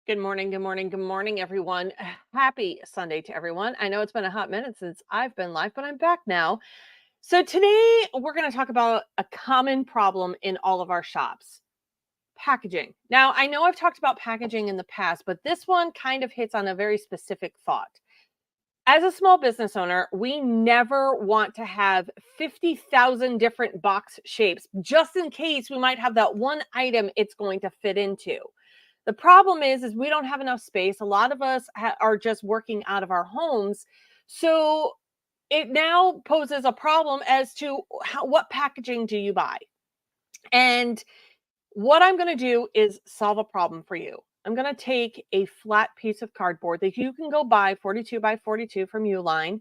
Good morning, good morning, good morning, everyone. Happy Sunday to everyone. I know it's been a hot minute since I've been live, but I'm back now. So today we're going to talk about a common problem in all of our shops, packaging. Now, I know I've talked about packaging in the past, but this one kind of hits on a very specific thought. As a small business owner, we never want to have 50,000 different box shapes just in case we might have that one item it's going to fit into. The problem is we don't have enough space. A lot of us are just working out of our homes. So it now poses a problem as to what packaging do you buy? And what I'm going to do is solve a problem for you. I'm going to take a flat piece of cardboard that you can go buy 42 by 42 from Uline.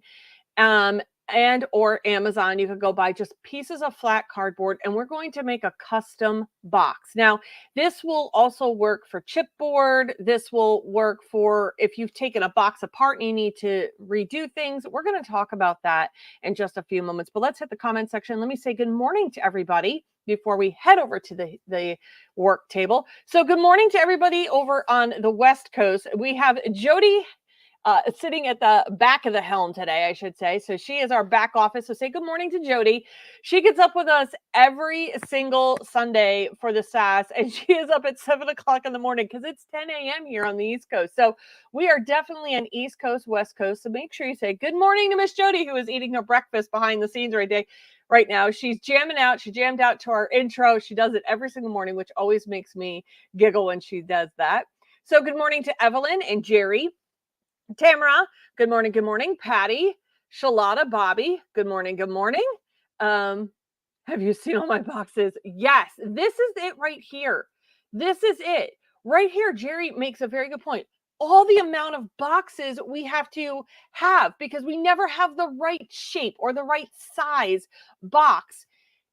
Um, and or Amazon, you could go buy just pieces of flat cardboard, and we're going to make a custom box. Now, this will also work for chipboard. This will work for if you've taken a box apart and you need to redo things. We're going to talk about that in just a few moments, but let's hit the comment section. Let me say good morning to everybody before we head over to the work table. So good morning to everybody over on the West Coast. We have Jody sitting at the back of the helm today, I should say. So she is our back office. So say good morning to Jody. She gets up with us every single Sunday for the Sass, and she is up at 7 o'clock in the morning because it's 10 a.m. here on the East Coast. So we are definitely an East Coast, West Coast. So make sure you say good morning to Miss Jody, who is eating her breakfast behind the scenes right now. She's jamming out. She jammed out to our intro. She does it every single morning, which always makes me giggle when she does that. So good morning to Evelyn and Jerry. Tamara, good morning, good morning. Patty, Shalada, Bobby, good morning, good morning. Have you seen all my boxes? Yes, this is it right here. This is it. Right here, Jerry makes a very good point. All the amount of boxes we have to have because we never have the right shape or the right size box.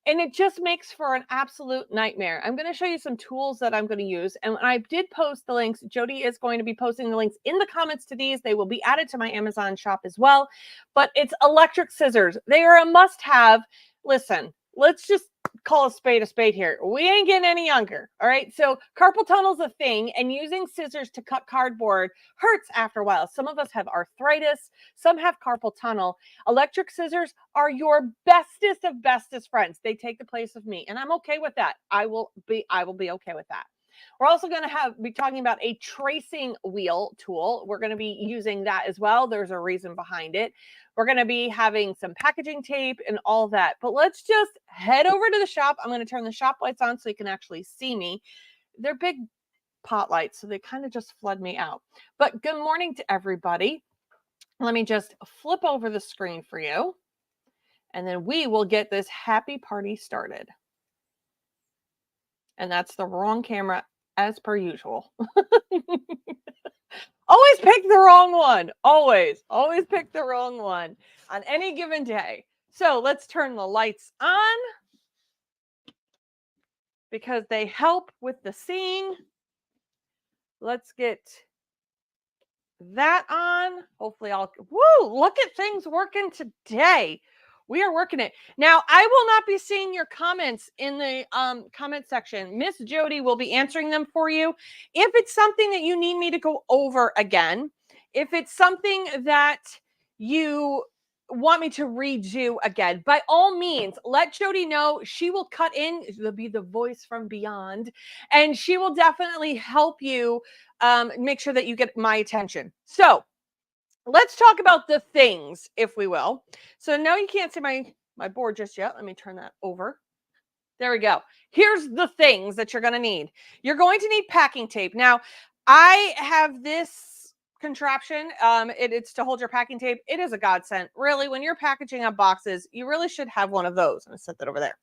And it just makes for an absolute nightmare. I'm going to show you some tools that I'm going to use. And I did post the links. Jody is going to be posting the links in the comments to these. They will be added to my Amazon shop as well. But it's electric scissors. They are a must-have. Listen, let's just call a spade here. We ain't getting any younger. All right. So carpal tunnel is a thing, and using scissors to cut cardboard hurts after a while. Some of us have arthritis, some have carpal tunnel. Electric scissors are your bestest of bestest friends. They take the place of me, and I'm okay with that. I will be okay with that. We're also going to be talking about a tracing wheel tool. We're going to be using that as well. There's a reason behind it. We're going to be having some packaging tape and all that. But let's just head over to the shop. I'm going to turn the shop lights on so you can actually see me. They're big pot lights, so they kind of just flood me out. But good morning to everybody. Let me just flip over the screen for you, and then we will get this happy party started. And that's the wrong camera as per usual. Always pick the wrong one. Always pick the wrong one on any given day. So let's turn the lights on because they help with the seeing. Let's get that on. Hopefully look at things working today. We are working it. Now, I will not be seeing your comments in the comment section. Miss Jody will be answering them for you. If it's something that you need me to go over again, if it's something that you want me to redo again, by all means, let Jody know. She will cut in. She'll be the voice from beyond, and she will definitely help you make sure that you get my attention. So let's talk about the things, if we will. So no, you can't see my board just yet. Let me turn that over. There we go. Here's the things that you're going to need. You're going to need packing tape. Now, I have this contraption. It's to hold your packing tape. It is a godsend. Really, when you're packaging up boxes, you really should have one of those. I'm going to set that over there.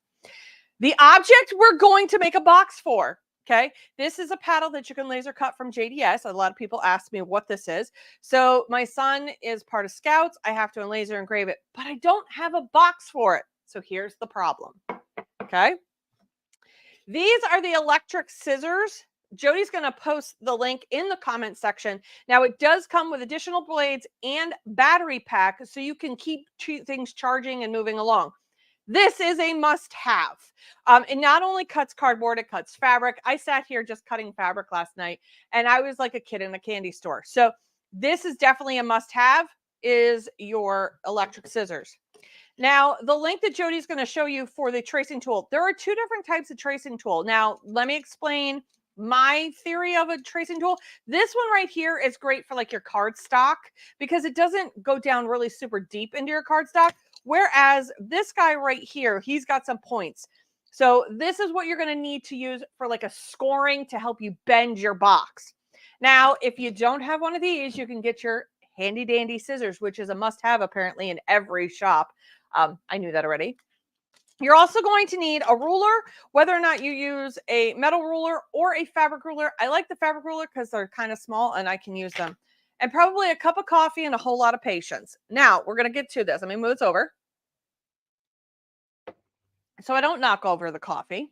The object we're going to make a box for. Okay, this is a paddle that you can laser cut from JDS. A lot of people ask me what this is. So my son is part of Scouts. I have to laser engrave it, but I don't have a box for it. So here's the problem. Okay, these are the electric scissors. Jody's going to post the link in the comment section. Now, it does come with additional blades and battery pack so you can keep things charging and moving along. This is a must-have. It not only cuts cardboard, it cuts fabric. I sat here just cutting fabric last night, and I was like a kid in a candy store. So this is definitely a must-have, is your electric scissors. Now, the link that Jody's going to show you for the tracing tool, there are two different types of tracing tool. Now, let me explain my theory of a tracing tool. This one right here is great for like your cardstock because it doesn't go down really super deep into your cardstock. Whereas this guy right here, he's got some points. So this is what you're going to need to use for like a scoring to help you bend your box. Now, if you don't have one of these, you can get your handy dandy scissors, which is a must have apparently in every shop. I knew that already. You're also going to need a ruler, whether or not you use a metal ruler or a fabric ruler. I like the fabric ruler because they're kind of small and I can use them. And probably a cup of coffee and a whole lot of patience. Now, we're going to get to this. Let me move this over so I don't knock over the coffee.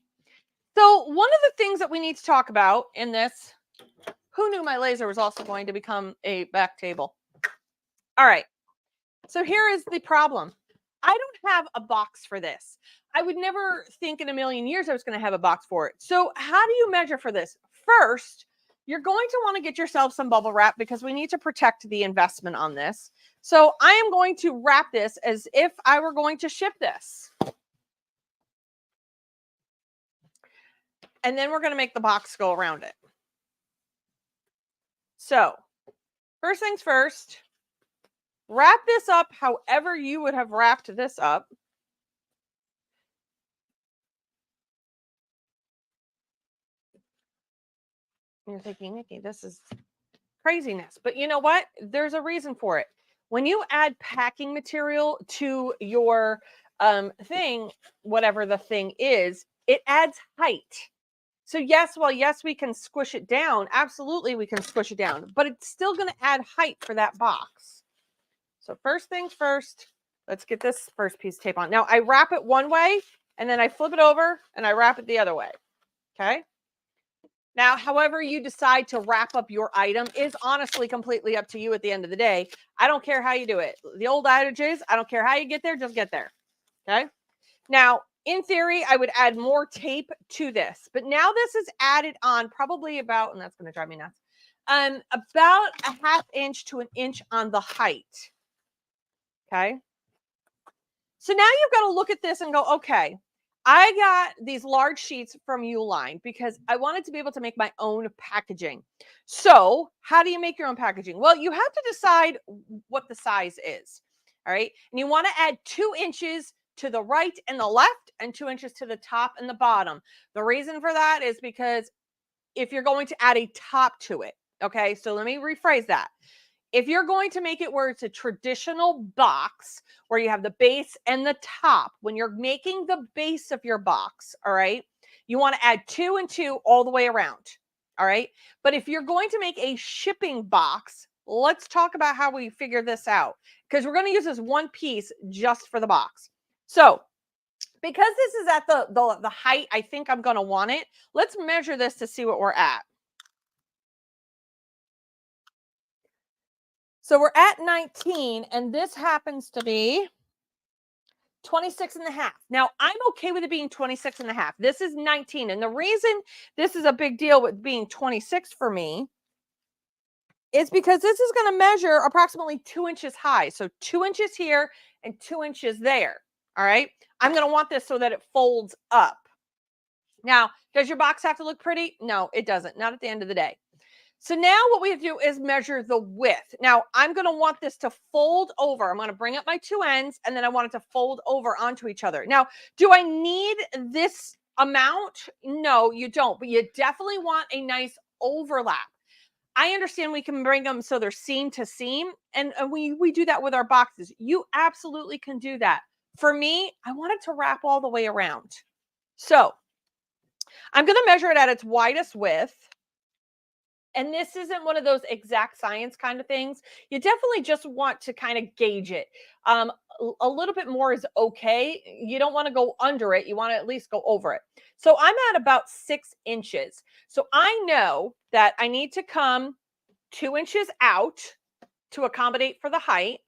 So one of the things that we need to talk about in this, who knew my laser was also going to become a back table? All right. So here is the problem. I don't have a box for this. I would never think in a million years I was going to have a box for it. So how do you measure for this? First, you're going to want to get yourself some bubble wrap because we need to protect the investment on this. So I am going to wrap this as if I were going to ship this. And then we're going to make the box go around it. So first things first, wrap this up however you would have wrapped this up. You're thinking, Nikki, this is craziness. But you know what? There's a reason for it. When you add packing material to your thing, whatever the thing is, it adds height. So yes, well, yes, we can squish it down. Absolutely, we can squish it down. But it's still going to add height for that box. So first things first, let's get this first piece of tape on. Now, I wrap it one way, and then I flip it over, and I wrap it the other way. Okay? Now, however you decide to wrap up your item is honestly completely up to you at the end of the day. I don't care how you do it. The old adage is, I don't care how you get there, just get there. Okay? Now, in theory, I would add more tape to this. But now this is added on probably about, and that's going to drive me nuts, about a ½ inch to an inch on the height. Okay? So now you've got to look at this and go, okay, I got these large sheets from Uline because I wanted to be able to make my own packaging. So how do you make your own packaging? Well, you have to decide what the size is. All right. And you want to add 2 inches to the right and the left and 2 inches to the top and the bottom. The reason for that is because if you're going to add a top to it. Okay. So let me rephrase that. If you're going to make it where it's a traditional box where you have the base and the top, when you're making the base of your box, all right, you want to add 2 and 2 all the way around. All right. But if you're going to make a shipping box, let's talk about how we figure this out because we're going to use this one piece just for the box. So because this is at the height I think I'm going to want it, let's measure this to see what we're at. So we're at 19, and this happens to be 26 and a half. Now, I'm okay with it being 26 and a half. This is 19. And the reason this is a big deal with being 26 for me is because this is going to measure approximately 2 inches high. So 2 inches here and 2 inches there. All right. I'm going to want this so that it folds up. Now, does your box have to look pretty? No, it doesn't. Not at the end of the day. So now what we have to do is measure the width. Now I'm going to want this to fold over. I'm going to bring up my 2 ends and then I want it to fold over onto each other. Now, do I need this amount? No, you don't, but you definitely want a nice overlap. I understand we can bring them so they're seam to seam, and we do that with our boxes. You absolutely can do that. For me, I want it to wrap all the way around. So I'm going to measure it at its widest width. And this isn't one of those exact science kind of things. You definitely just want to kind of gauge it. A little bit more is okay. You don't want to go under it. You want to at least go over it. So I'm at about 6 inches. So I know that I need to come 2 inches out to accommodate for the height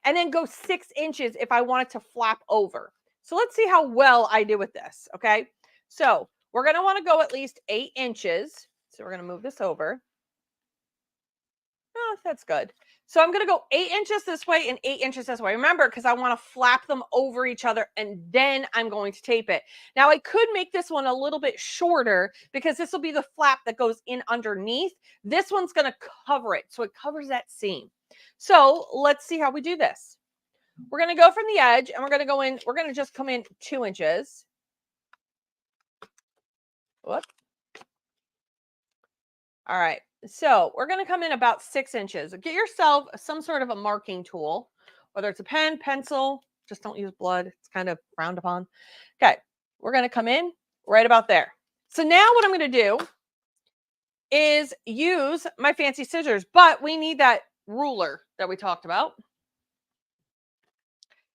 and then go 6 inches if I want it to flap over. So let's see how well I do with this. Okay. So we're going to want to go at least 8 inches. So we're going to move this over. Oh, that's good. So I'm going to go 8 inches this way and 8 inches this way. Remember, because I want to flap them over each other and then I'm going to tape it. Now I could make this one a little bit shorter because this will be the flap that goes in underneath. This one's going to cover it. So it covers that seam. So let's see how we do this. We're going to go from the edge and we're going to go in. We're going to just come in 2 inches. Whoop. All right. So we're going to come in about 6 inches. Get yourself some sort of a marking tool, whether it's a pen, pencil, just don't use blood. It's kind of frowned upon. Okay. We're going to come in right about there. So now what I'm going to do is use my fancy scissors, but we need that ruler that we talked about.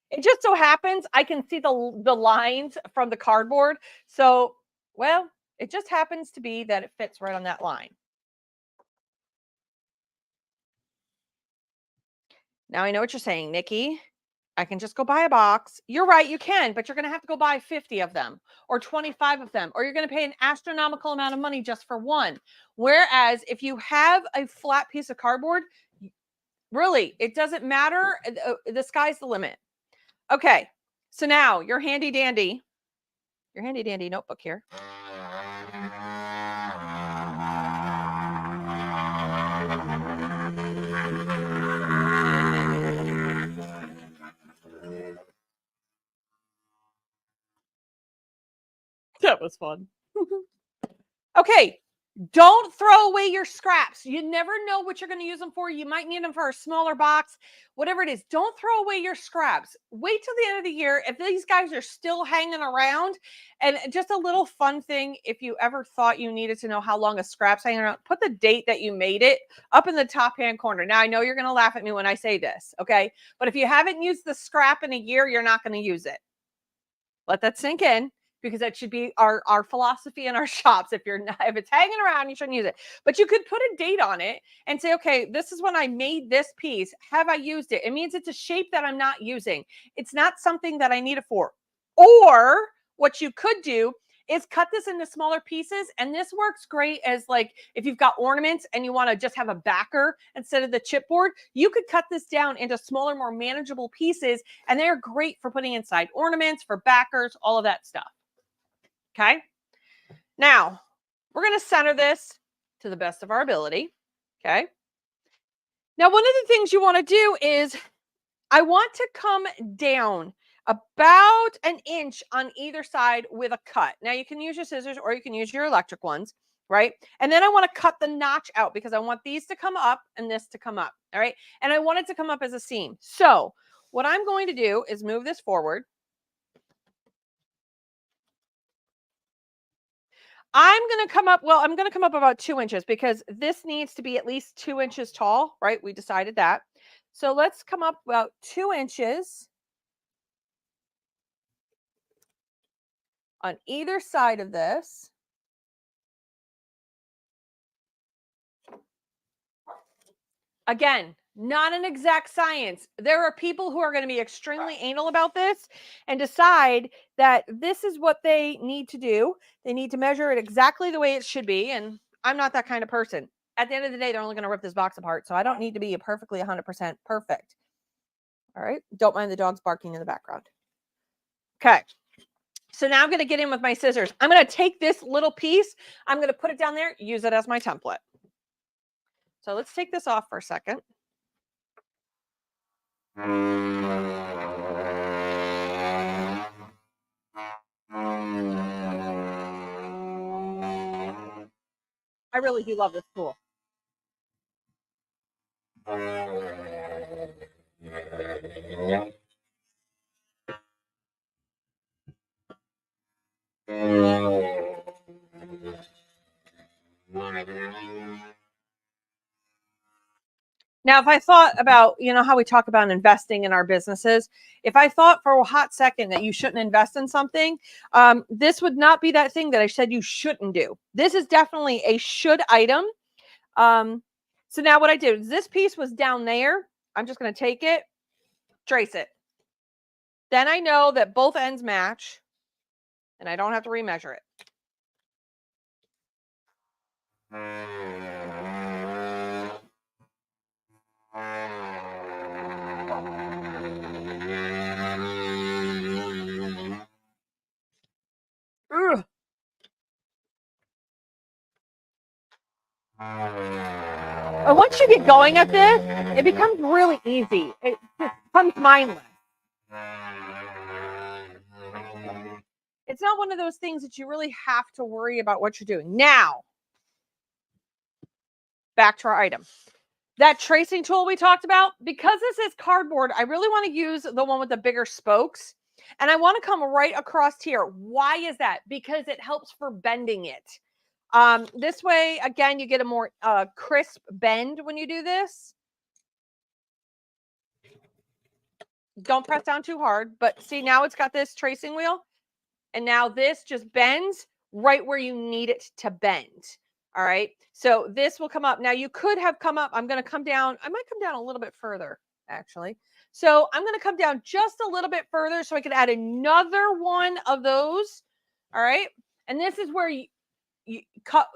It just so happens I can see the lines from the cardboard. So, well, it just happens to be that it fits right on that line. Now I know what you're saying, Nikki. I can just go buy a box. You're right, you can, but you're going to have to go buy 50 of them or 25 of them, or you're going to pay an astronomical amount of money just for one. Whereas if you have a flat piece of cardboard, really, it doesn't matter. The sky's the limit. Okay, so now your handy dandy notebook here. That was fun. Okay, don't throw away your scraps. You never know what you're going to use them for. You might need them for a smaller box, whatever it is. Don't throw away your scraps. Wait till the end of the year. If these guys are still hanging around, and just a little fun thing, if you ever thought you needed to know how long a scrap's hanging around, put the date that you made it up in the top hand corner. Now, I know you're going to laugh at me when I say this, okay? But if you haven't used the scrap in a year, you're not going to use it. Let that sink in, because that should be our philosophy in our shops. If it's hanging around, you shouldn't use it. But you could put a date on it and say, okay, this is when I made this piece. Have I used it? It means it's a shape that I'm not using. It's not something that I need it for. Or what you could do is cut this into smaller pieces. And this works great as, like, if you've got ornaments and you want to just have a backer instead of the chipboard, you could cut this down into smaller, more manageable pieces. And they're great for putting inside ornaments, for backers, all of that stuff. Okay. Now we're going to center this to the best of our ability. Okay. Now, one of the things you want to do is I want to come down about an inch on either side with a cut. Now you can use your scissors or you can use your electric ones, right? And then I want to cut the notch out because I want these to come up and this to come up. All right. And I want it to come up as a seam. So what I'm going to do is move this forward. I'm going to come up about 2 inches because this needs to be at least 2 inches tall, right? We decided that. So let's come up about 2 inches on either side of this. Again, not an exact science. There are people who are going to be extremely anal about this and decide that this is what they need to do. They need to measure it exactly the way it should be. And I'm not that kind of person. At the end of the day, they're only going to rip this box apart. So I don't need to be a perfectly 100% perfect. All right. Don't mind the dogs barking in the background. Okay. So now I'm going to get in with my scissors. I'm going to take this little piece. I'm going to put it down there, use it as my template. So let's take this off for a second. I really do love this tool. Now, if I thought about, how we talk about investing in our businesses, if I thought for a hot second that you shouldn't invest in something, this would not be that thing that I said you shouldn't do. This is definitely a should item. So now what I did is this piece was down there. I'm just going to take it, trace it. Then I know that both ends match and I don't have to remeasure it. Ugh. And once you get going at this, it becomes really easy. It just becomes mindless. It's not one of those things that you really have to worry about what you're doing. Now, back to our item. That tracing tool we talked about, because this is cardboard, I really want to use the one with the bigger spokes. And I want to come right across here. Why is that? Because it helps for bending it. This way, again, you get a more crisp bend when you do this. Don't press down too hard, but see, now it's got this tracing wheel. And now this just bends right where you need it to bend. All right. So this will come up. Now you could have come up. I'm going to come down. I might come down a little bit further, actually. So I'm going to come down just a little bit further so I can add another one of those. All right. And this is where you cut,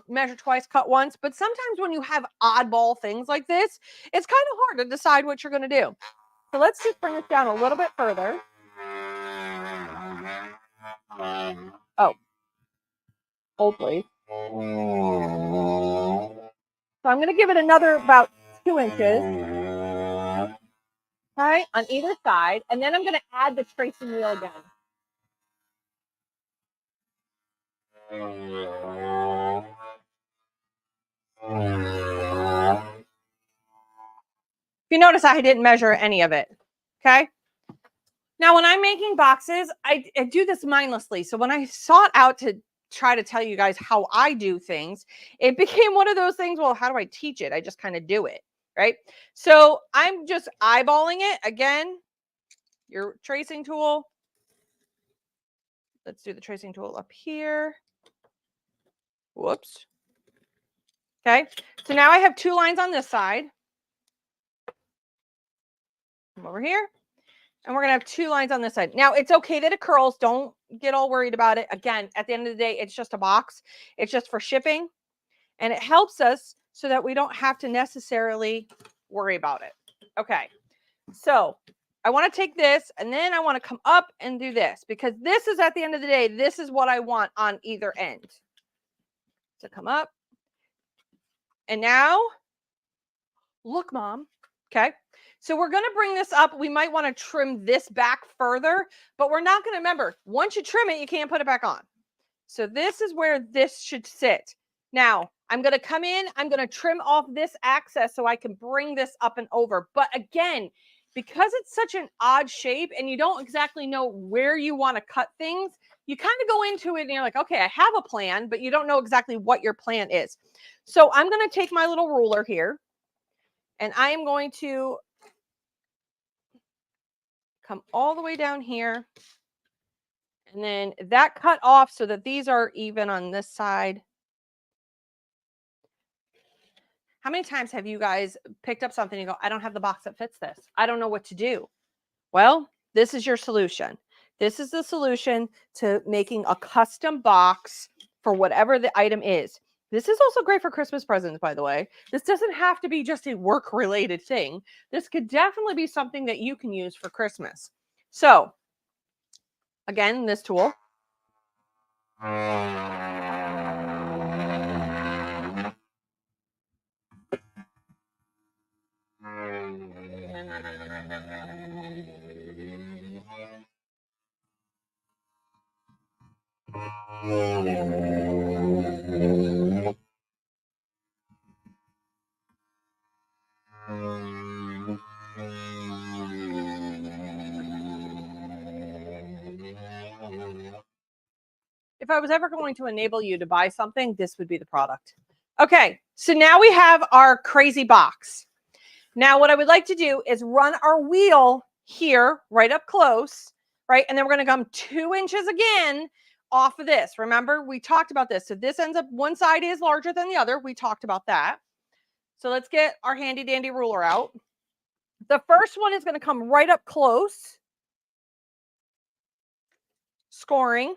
measure twice, cut once. But sometimes when you have oddball things like this, it's kind of hard to decide what you're going to do. So let's just bring this down a little bit further. Oh, hold please. So I'm going to give it another about 2 inches. All right, on either side. And then I'm going to add the tracing wheel again. If you notice, I didn't measure any of it. Okay. Now, when I'm making boxes, I do this mindlessly. So when I sought out to try to tell you guys how I do things, it became one of those things. Well, how do I teach it? I just kind of do it. Right. So I'm just eyeballing it again. Your tracing tool. Let's do the tracing tool up here. Whoops. Okay. So now I have 2 lines on this side. Come over here. And we're going to have 2 lines on this side. Now, it's okay that it curls. Don't get all worried about it. Again, at the end of the day, it's just a box. It's just for shipping. And it helps us so that we don't have to necessarily worry about it. Okay. So I want to take this and then I want to come up and do this because this is at the end of the day, this is what I want on either end. So come up. And now, look, Mom. Okay. So we're going to bring this up. We might want to trim this back further, but we're not going to remember. Once you trim it, you can't put it back on. So this is where this should sit. Now, I'm going to come in. I'm going to trim off this access so I can bring this up and over. But again, because it's such an odd shape and you don't exactly know where you want to cut things, you kind of go into it and you're like, okay, I have a plan, but you don't know exactly what your plan is. So I'm going to take my little ruler here and I am going to come all the way down here. And then that cut off so that these are even on this side. How many times have you guys picked up something and you go, I don't have the box that fits this. I don't know what to do. Well, this is your solution. This is the solution to making a custom box for whatever the item is. This is also great for Christmas presents, by the way. This doesn't have to be just a work-related thing. This could definitely be something that you can use for Christmas. So, again, this tool. If I was ever going to enable you to buy something, this would be the product. Okay, so now we have our crazy box. Now what I would like to do is run our wheel here right up close, right? And then we're going to come 2 inches again off of this. Remember, we talked about this. So this ends up, one side is larger than the other. We talked about that. So let's get our handy dandy ruler out. The first one is going to come right up close scoring.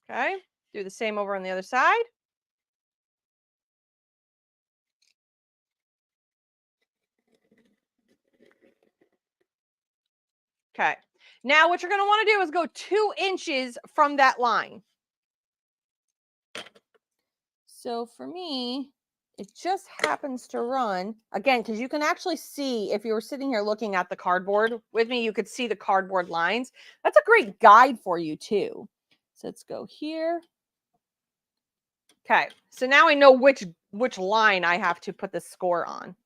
Okay, do the same over on the other side. Okay, now what you're going to want to do is go 2 inches from that line. So for me, it just happens to run, again, because you can actually see, if you were sitting here looking at the cardboard with me, you could see the cardboard lines. That's a great guide for you too. So let's go here. Okay, so now I know which line I have to put the score on.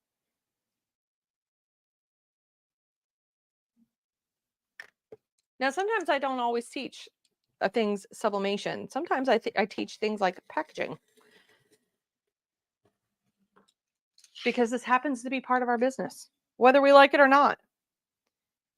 Now, sometimes I don't always teach things sublimation. Sometimes I teach things like packaging, because this happens to be part of our business, whether we like it or not.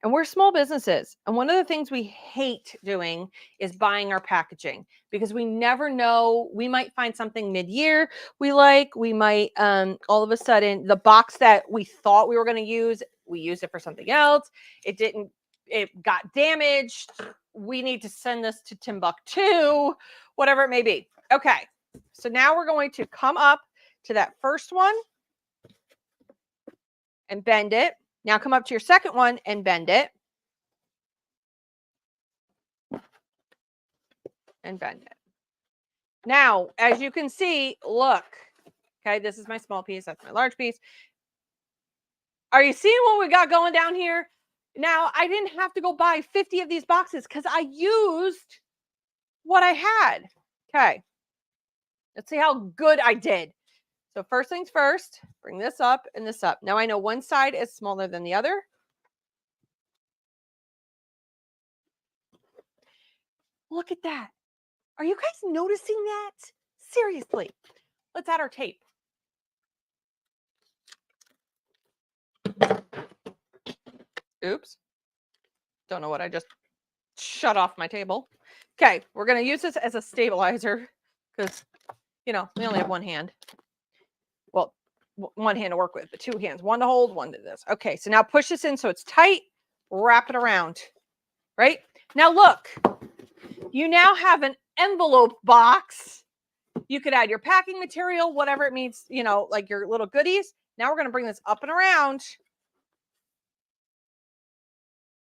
And we're small businesses. And one of the things we hate doing is buying our packaging, because we never know. We might find something mid-year we like. We might all of a sudden, the box that we thought we were going to use, we used it for something else. It didn't. It got damaged. We need to send this to Timbuktu, whatever it may be. Okay. So now we're going to come up to that first one and bend it. Now come up to your second one and bend it. And bend it. Now, as you can see, look. Okay, this is my small piece. That's my large piece. Are you seeing what we got going down here? Now, I didn't have to go buy 50 of these boxes because I used what I had. Okay. Let's see how good I did. So first things first, bring this up and this up. Now I know one side is smaller than the other. Look at that. Are you guys noticing that? Seriously. Let's add our tape. Oops. Don't know what I just shut off my table. Okay, we're going to use this as a stabilizer because, we only have one hand. Well, one hand to work with, but 2 hands. One to hold, one to this. Okay, so now push this in so it's tight. Wrap it around. Right? Now look. You now have an envelope box. You could add your packing material, whatever it means, like your little goodies. Now we're going to bring this up and around.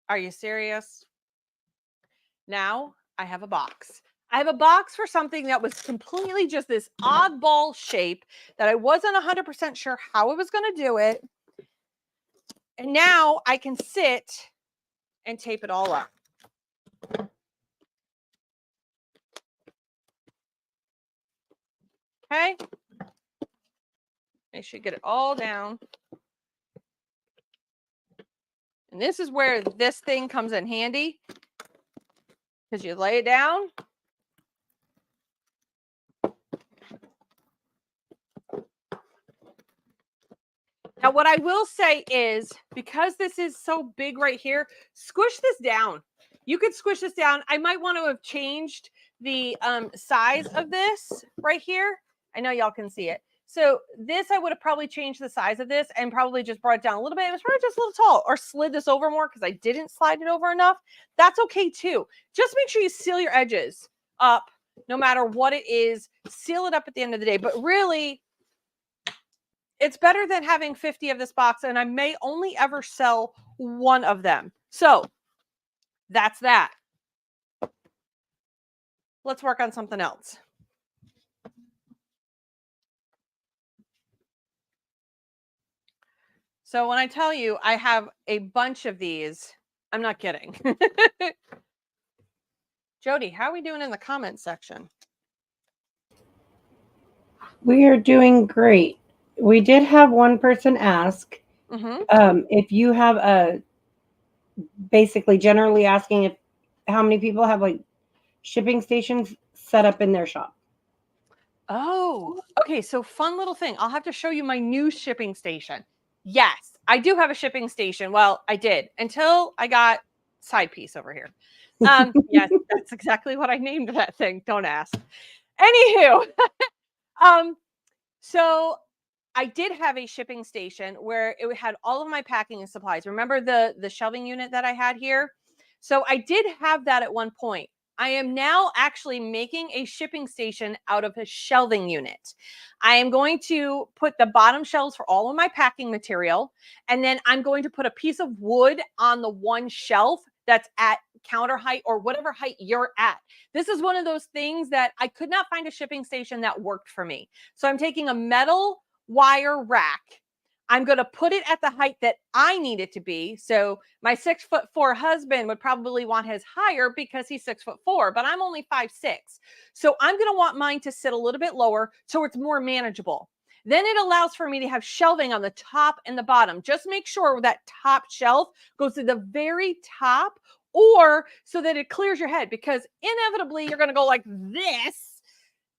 Are you serious? Now I have a box. I have a box for something that was completely just this oddball shape that I wasn't 100% sure how I was going to do it. And now I can sit and tape it all up. Okay. I should get it all down. And this is where this thing comes in handy, because you lay it down. Now, what I will say is, because this is so big right here, squish this down. You could squish this down. I might want to have changed the size of this right here. I know y'all can see it. So this, I would have probably changed the size of this and probably just brought it down a little bit. It was probably just a little tall, or slid this over more because I didn't slide it over enough. That's okay too. Just make sure you seal your edges up, no matter what it is. Seal it up at the end of the day. But really, it's better than having 50 of this box, and I may only ever sell one of them. So that's that. Let's work on something else. So when I tell you I have a bunch of these, I'm not kidding. Jody, how are we doing in the comments section? We are doing great. We did have one person ask if you have basically generally asking if how many people have like shipping stations set up in their shop. Oh, okay. So fun little thing. I'll have to show you my new shipping station. Yes, I do have a shipping station. Well, I did until I got side piece over here. Yes, that's exactly what I named that thing. Don't ask. Anywho, so I did have a shipping station where it had all of my packing and supplies. Remember the shelving unit that I had here? So I did have that at one point. I am now actually making a shipping station out of a shelving unit. I am going to put the bottom shelves for all of my packing material, and then I'm going to put a piece of wood on the one shelf that's at counter height or whatever height you're at. This is one of those things that I could not find a shipping station that worked for me. So I'm taking a metal wire rack. I'm going to put it at the height that I need it to be. So my 6'4" husband would probably want his higher because he's 6'4", but I'm only 5'6". So I'm going to want mine to sit a little bit lower so it's more manageable. Then it allows for me to have shelving on the top and the bottom. Just make sure that top shelf goes to the very top, or so that it clears your head, because inevitably you're going to go like this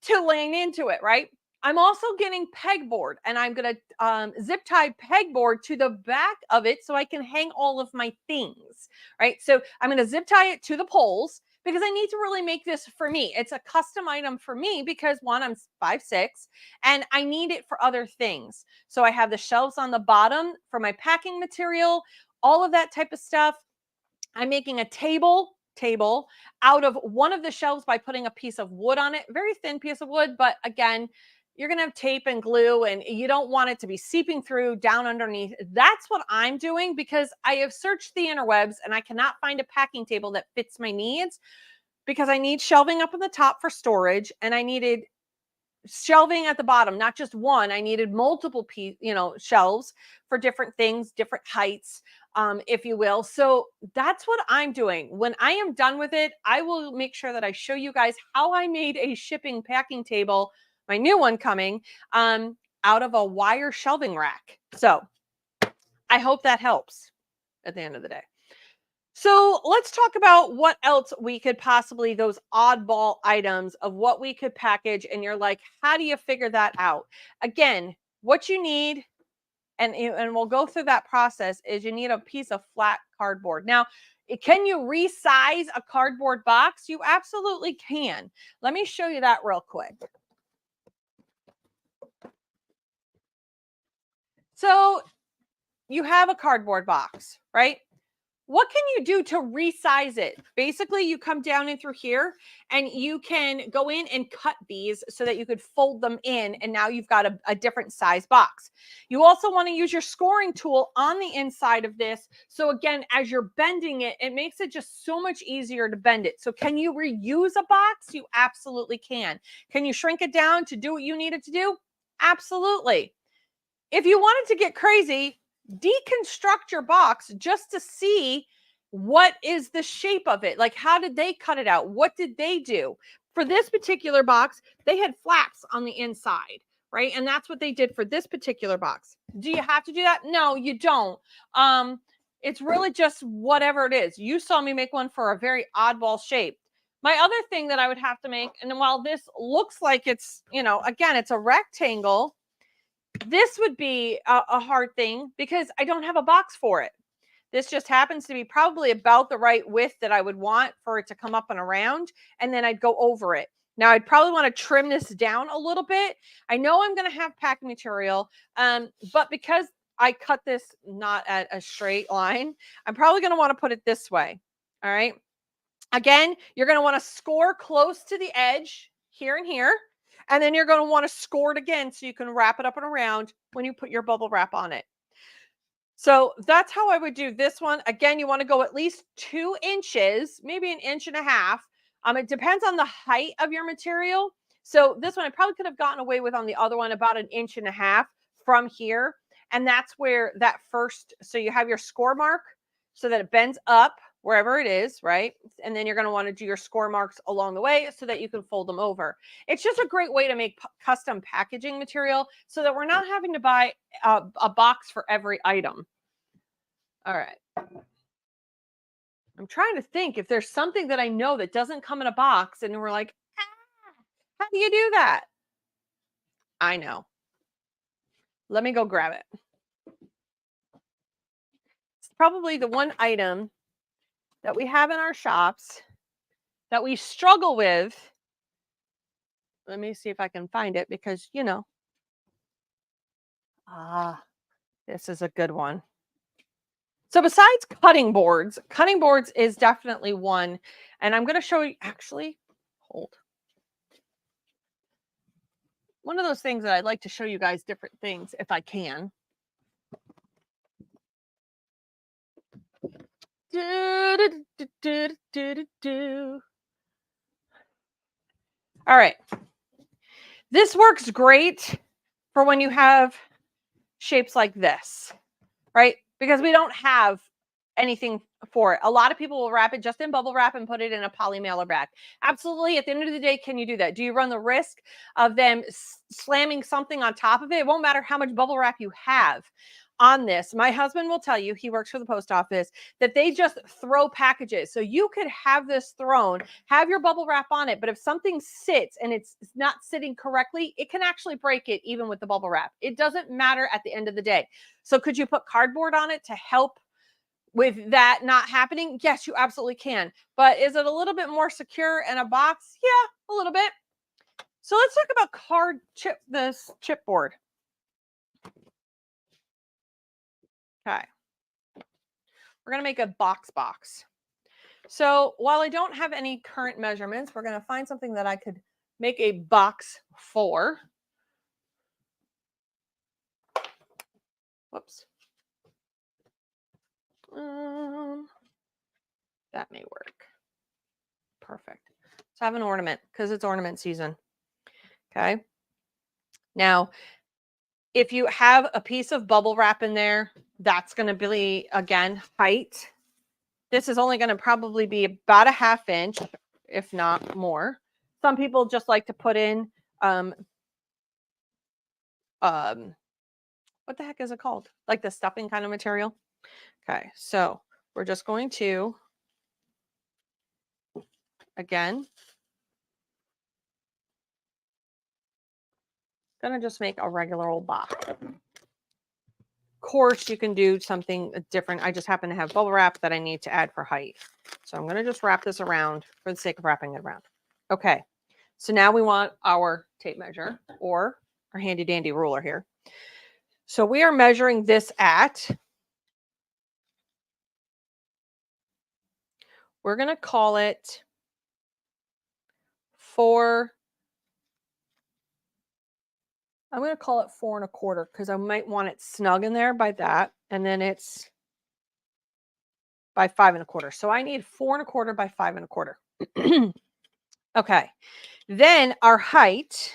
to lean into it, right? I'm also getting pegboard, and I'm going to zip tie pegboard to the back of it so I can hang all of my things, right? So I'm going to zip tie it to the poles because I need to really make this for me. It's a custom item for me because, one, I'm 5'6", and I need it for other things. So I have the shelves on the bottom for my packing material, all of that type of stuff. I'm making a table out of one of the shelves by putting a piece of wood on it, very thin piece of wood, but again, you're going to have tape and glue, and you don't want it to be seeping through down underneath. That's what I'm doing because I have searched the interwebs and I cannot find a packing table that fits my needs, because I need shelving up on the top for storage, and I needed shelving at the bottom, not just one. I needed multiple shelves for different things, different heights, if you will. So that's what I'm doing. When I am done with it, I will make sure that I show you guys how I made a shipping packing table, my new one coming, out of a wire shelving rack. So I hope that helps at the end of the day. So let's talk about what else we could possibly, those oddball items of what we could package. And you're like, how do you figure that out? Again, what you need, and we'll go through that process, is you need a piece of flat cardboard. Now, can you resize a cardboard box? You absolutely can. Let me show you that real quick. So you have a cardboard box, right? What can you do to resize it? Basically, you come down in through here and you can go in and cut these so that you could fold them in, and now you've got a different size box. You also want to use your scoring tool on the inside of this. So again, as you're bending it, it makes it just so much easier to bend it. So can you reuse a box? You absolutely can. Can you shrink it down to do what you need it to do? Absolutely. If you wanted to get crazy, deconstruct your box just to see what is the shape of it. Like, how did they cut it out? What did they do? For this particular box, they had flaps on the inside, right? And that's what they did for this particular box. Do you have to do that? No, you don't. It's really just whatever it is. You saw me make one for a very oddball shape. My other thing that I would have to make, and while this looks like it's, again, it's a rectangle, this would be a hard thing because I don't have a box for it. This just happens to be probably about the right width that I would want for it to come up and around, and then I'd go over it. Now, I'd probably want to trim this down a little bit. I know I'm going to have packing material, but because I cut this not at a straight line, I'm probably going to want to put it this way. All right. Again, you're going to want to score close to the edge here and here. And then you're going to want to score it again so you can wrap it up and around when you put your bubble wrap on it. So that's how I would do this one. Again, you want to go at least 2 inches, maybe 1.5 inches. It depends on the height of your material. So this one I probably could have gotten away with on the other one about 1.5 inches from here. And that's where that first, so you have your score mark so that it bends up wherever it is, right? And then you're going to want to do your score marks along the way so that you can fold them over. It's just a great way to make custom packaging material so that we're not having to buy a box for every item. All right. I'm trying to think if there's something that I know that doesn't come in a box and we're like, how do you do that? I know. Let me go grab it. It's probably the one item that we have in our shops that we struggle with. Let me see if I can find it because, Ah, this is a good one. So besides cutting boards is definitely one. And I'm going to show you, actually, hold. One of those things that I'd like to show you guys different things if I can. All right. This works great for when you have shapes like this, right? Because we don't have anything for it. A lot of people will wrap it just in bubble wrap and put it in a poly mailer bag. Absolutely. At the end of the day, can you do that? Do you run the risk of them slamming something on top of it? It won't matter how much bubble wrap you have on this. My husband will tell you, he works for the post office, that they just throw packages. So you could have this thrown, have your bubble wrap on it, but if something sits and it's not sitting correctly, it can actually break it even with the bubble wrap. It doesn't matter at the end of the day. So could you put cardboard on it to help with that not happening? Yes, you absolutely can. But is it a little bit more secure in a box? Yeah, a little bit. So let's talk about this chipboard. Okay. We're going to make a box. So while I don't have any current measurements, we're going to find something that I could make a box for. Whoops. That may work. Perfect. So I have an ornament because it's ornament season. Okay. Now, if you have a piece of bubble wrap in there, that's going to be, again, height. This is only going to probably be about a 1/2 inch, if not more. Some people just like to put in, what the heck is it called? Like the stuffing kind of material. Okay, so we're just going to, again, gonna just make a regular old box. Of course, you can do something different. I just happen to have bubble wrap that I need to add for height. So I'm gonna just wrap this around for the sake of wrapping it around. Okay, so now we want our tape measure or our handy dandy ruler here. So we are measuring this at, we're going to call it 4. I'm going to call it 4 1/4 because I might want it snug in there by that. And then it's by 5 1/4. So I need 4 1/4 by 5 1/4. Okay. Then our height,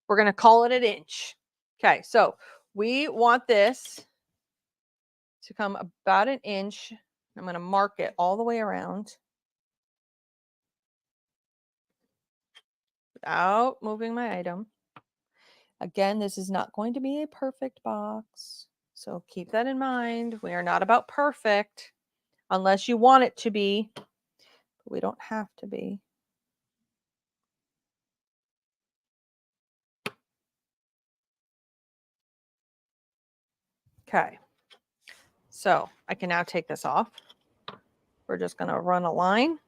we're going to call it an inch. Okay. So we want this to come about an inch. I'm going to mark it all the way around without moving my item. Again, this is not going to be a perfect box. So keep that in mind. We are not about perfect unless you want it to be, but we don't have to be. Okay. So I can now take this off. We're just going to run a line.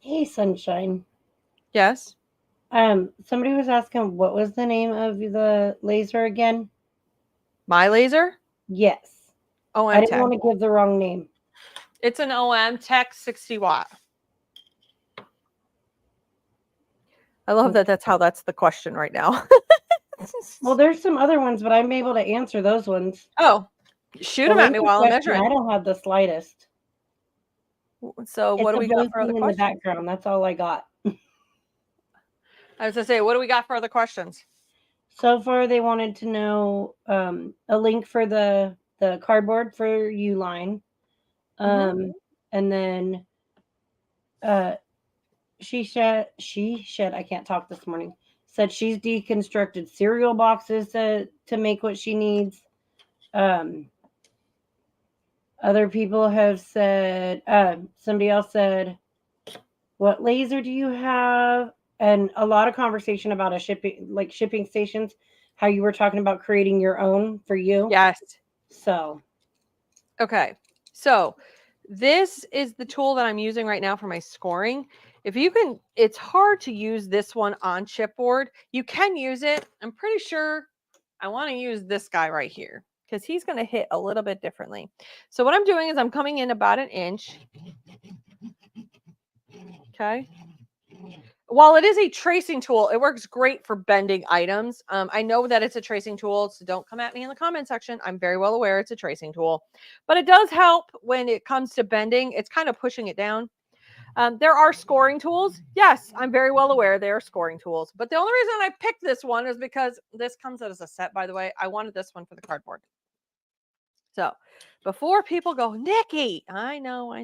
Hey, Sunshine. Yes. Somebody was asking what was the name of the laser again? My laser? Yes. OM I didn't Tech. want to give the wrong name. It's an OM Tech 60 watt. I love that that's the question right now. Well, there's some other ones, but I'm able to answer those ones. Oh, shoot them at me while I'm measuring. I don't have the slightest. So what do we got for other questions? In the background, that's all I got. I was going to say, what do we got for other questions? So far, they wanted to know a link for the cardboard for Uline. And then she said, I can't talk this morning, said she's deconstructed cereal boxes to make what she needs. Other people have said, somebody else said, what laser do you have? And a lot of conversation about shipping stations, how you were talking about creating your own for you. Yes. So. Okay. So this is the tool that I'm using right now for my scoring. If you can, it's hard to use this one on chipboard. You can use it. I'm pretty sure I want to use this guy right here because he's going to hit a little bit differently. So what I'm doing is I'm coming in about 1 inch. Okay. While it is a tracing tool, it works great for bending items. I know that it's a tracing tool, so don't come at me in the comment section. I'm very well aware it's a tracing tool, but it does help when it comes to bending. It's kind of pushing it down. There are scoring tools. Yes, I'm very well aware they are scoring tools, but the only reason I picked this one is because this comes as a set, by the way. I wanted this one for the cardboard. So before people go, Nikki, I know.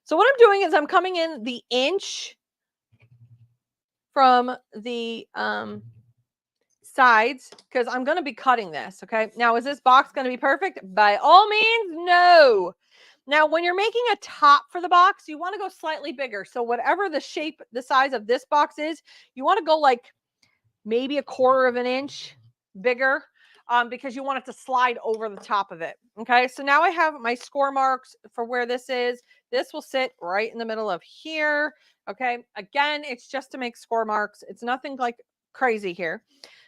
So what I'm doing is I'm coming in the inch from the sides because I'm going to be cutting this. Okay. Now, is this box going to be perfect? By all means, no. Now, when you're making a top for the box, you want to go slightly bigger. So whatever the shape, the size of this box is, you want to go like maybe 1/4 of an inch bigger because you want it to slide over the top of it. Okay. So now I have my score marks for where this is. This will sit right in the middle of here. Okay. Again, it's just to make score marks. It's nothing like crazy here.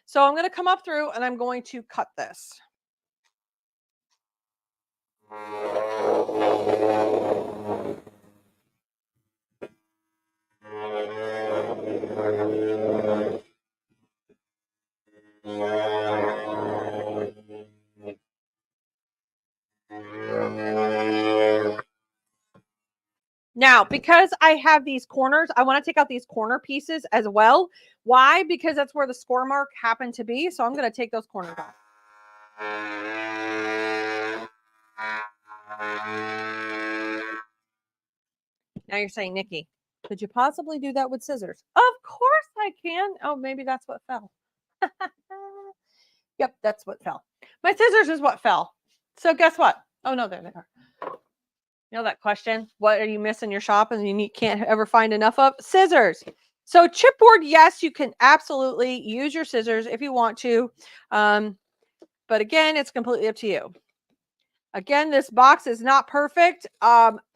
So I'm going to come up through and I'm going to cut this. Now, because I have these corners, I want to take out these corner pieces as well. Why? Because that's where the score mark happened to be. So I'm going to take those corners off. Now you're saying, Nikki, could you possibly do that with scissors? Of course I can. Oh, maybe that's what fell. Yep, that's what fell. My scissors is what fell. So guess what? Oh, no, there they are. You know that question, what are you missing in your shop and you can't ever find enough of? Scissors. So chipboard, yes, you can absolutely use your scissors if you want to. But again, it's completely up to you. Again, this box is not perfect.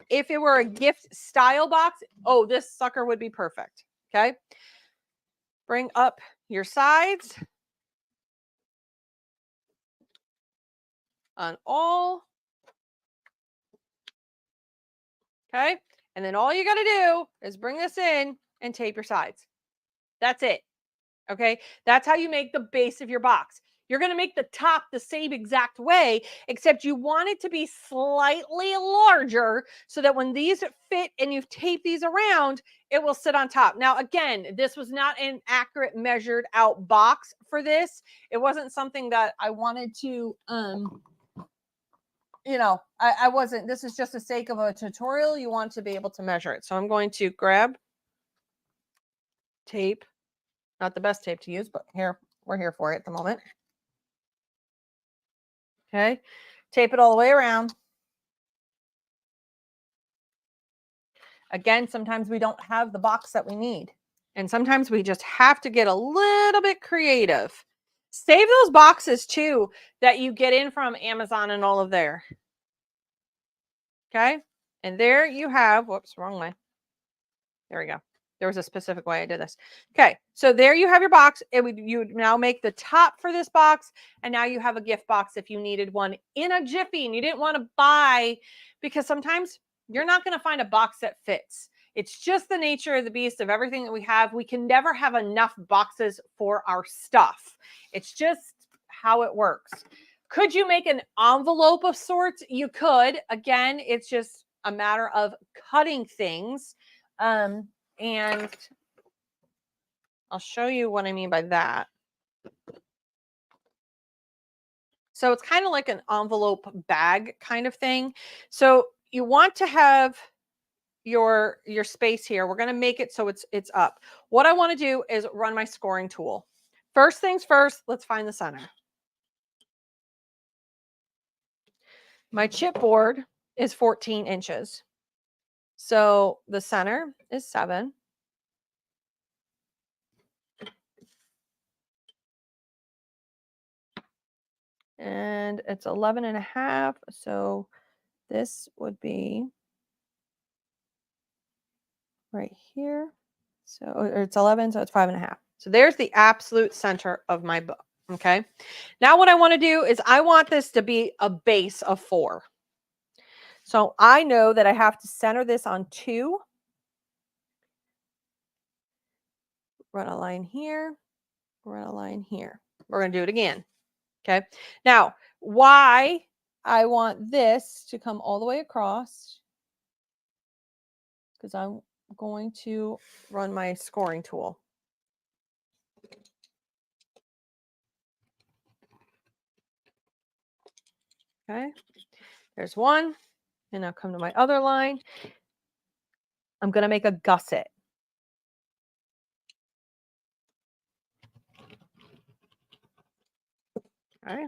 If it were a gift style box, oh, this sucker would be perfect. Okay. Bring up your sides on all. Okay. And then all you got to do is bring this in and tape your sides. That's it. Okay. That's how you make the base of your box. You're going to make the top the same exact way, except you want it to be slightly larger so that when these fit and you've taped these around, it will sit on top. Now, again, this was not an accurate measured out box for this. It wasn't something that I wanted to, I wasn't, this is just the sake of a tutorial. You want to be able to measure it. So I'm going to grab tape, not the best tape to use, but here, we're here for it at the moment. Okay, tape it all the way around. Again, sometimes we don't have the box that we need. And sometimes we just have to get a little bit creative. Save those boxes too that you get in from Amazon and all of there. Okay, and there you have, whoops, wrong way. There we go. There was a specific way I did this. Okay, so there you have your box. You would now make the top for this box, and now you have a gift box if you needed one in a jiffy and you didn't want to buy, because sometimes you're not going to find a box that fits. It's just the nature of the beast of everything that we have. We can never have enough boxes for our stuff. It's just how it works. Could you make an envelope of sorts? You could. Again, it's just a matter of cutting things. And I'll show you what I mean by that. So it's kind of like an envelope bag kind of thing. So you want to have your space here. We're going to make it so it's up. What I want to do is run my scoring tool. First things first, let's find the center. My chipboard is 14 inches. So the center is 7. And it's 11.5. So this would be right here. So or it's 11, so it's 5.5. So there's the absolute center of my bow. Okay. Now what I want to do is I want this to be a base of 4. So I know that I have to center this on 2. Run a line here, run a line here. We're going to do it again. Okay. Now, why I want this to come all the way across, because I'm going to run my scoring tool. Okay. There's one. And I'll come to my other line. I'm going to make a gusset. All right.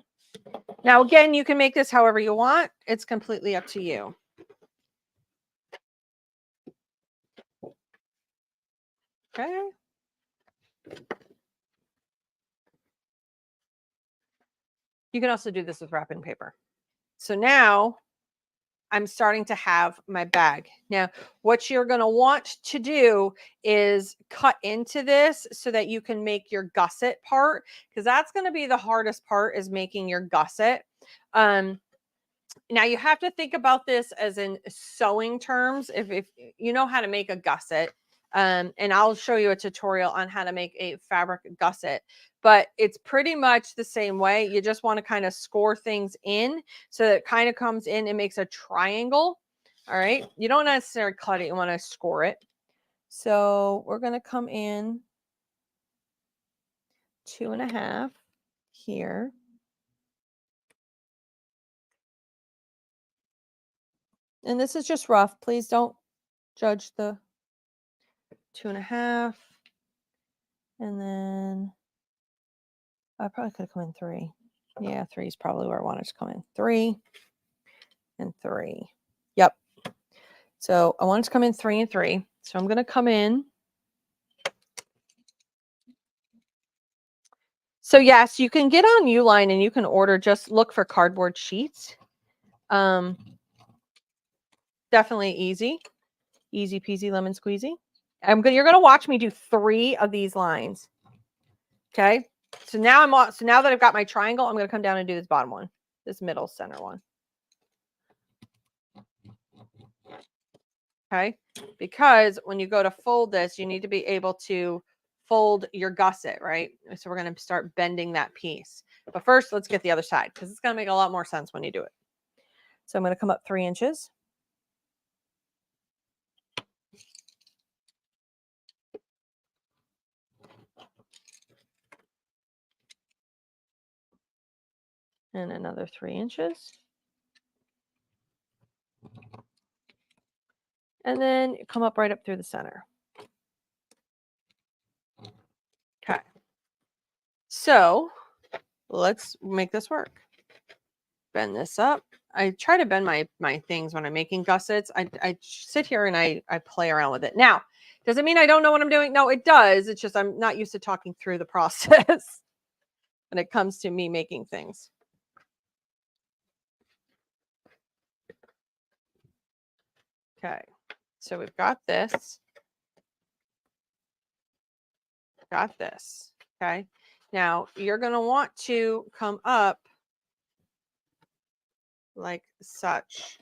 Now, again, you can make this however you want. It's completely up to you. Okay. You can also do this with wrapping paper. So now I'm starting to have my bag. Now, what you're going to want to do is cut into this so that you can make your gusset part, because that's going to be the hardest part, is making your gusset. Now you have to think about this as in sewing terms. If you know how to make a gusset, and I'll show you a tutorial on how to make a fabric gusset, but it's pretty much the same way. You just want to kind of score things in so that it kind of comes in and makes a triangle. All right. You don't necessarily cut it. You want to score it. So we're going to come in 2.5 here. And this is just rough. Please don't judge the 2.5. And then I probably could have come in 3. Yeah, 3 is probably where I wanted to come in. 3 and 3. Yep. So I wanted to come in 3 and 3. So I'm going to come in. So yes, you can get on Uline and you can order, just look for cardboard sheets. Definitely easy. Easy peasy lemon squeezy. You're going to watch me do 3 of these lines. Okay. So now now that I've got my triangle, I'm going to come down and do this bottom one, this middle center one. Okay. Because when you go to fold this, you need to be able to fold your gusset, right? So we're going to start bending that piece. But first, let's get the other side, because it's going to make a lot more sense when you do it. So I'm going to come up 3 inches. And another 3 inches. And then come up right up through the center. Okay. So let's make this work. Bend this up. I try to bend my things when I'm making gussets. I sit here and I play around with it. Now, does it mean I don't know what I'm doing? No, it does. It's just I'm not used to talking through the process when it comes to me making things. Okay, so we've got this. Got this. Okay, now you're going to want to come up like such.